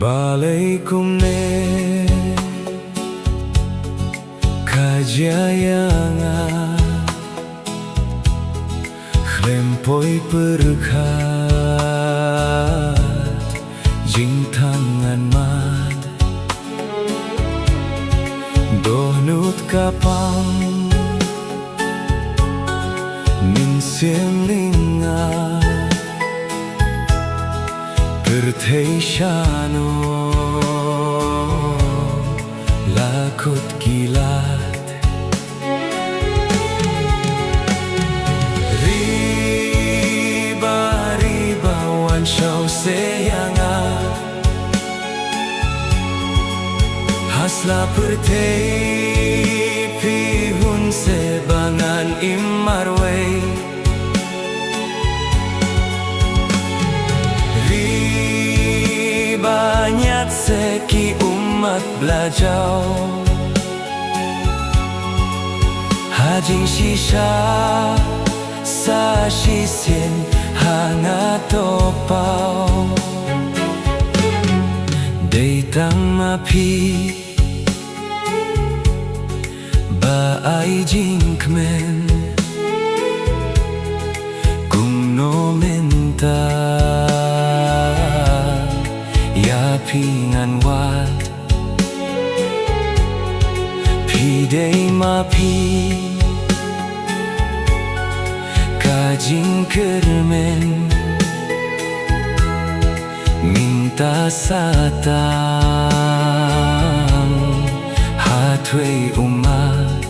Balay kumne kajayanga Klempoy perkat jing tangan mad Dohnut kapang min siemlinga Perteshano lakot kilat Riba wan shaw seyanga Hasla pertei pihun sebangan imarway Banyak seki umat belajar Hajing shisha sa shisien hangat topau Datang mapi Baai jingkmen Kung no menta Pingan wat Pidei mapi Kajing kermen Minta satang Hatway umat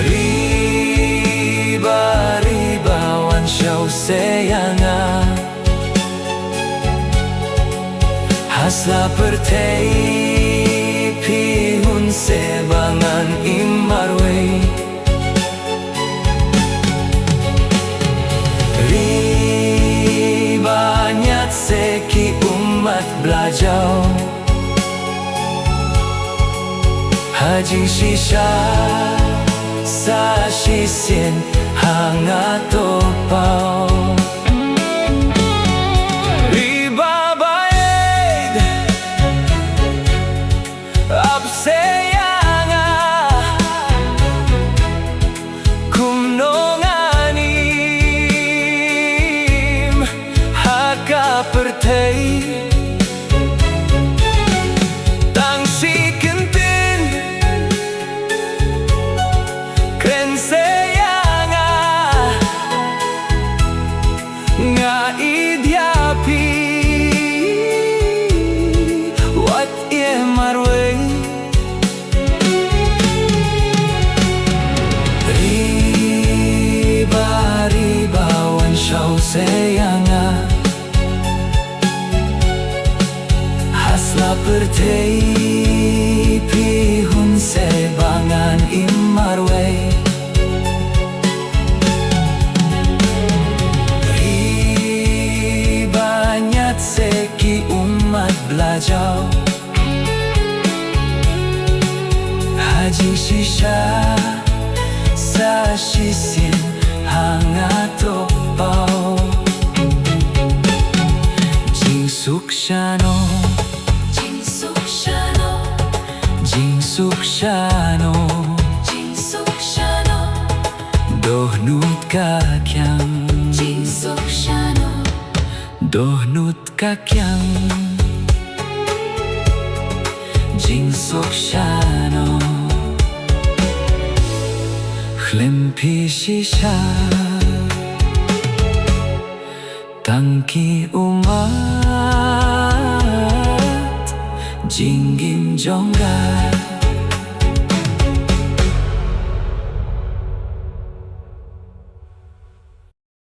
Riba wan shaw seyanga Hasla pertei pihun sebangan imarway Banyak seki umat belajar Hajing shisha sa shisien hangat topau Pertei tang si kentin kren sayanga nga idyapi wat ye marway riba wan shaw sayanga Hasla pertei pihun sebangan imarway Banyak seki umat belajar Haji shisha sa shisien hangat topau Jing sukshano Jing sukshano Dohnut kakyang Jing sukshano Dohnut kakyang Jing sukshano Khlempi shisha Tangki umat Jinggim jongga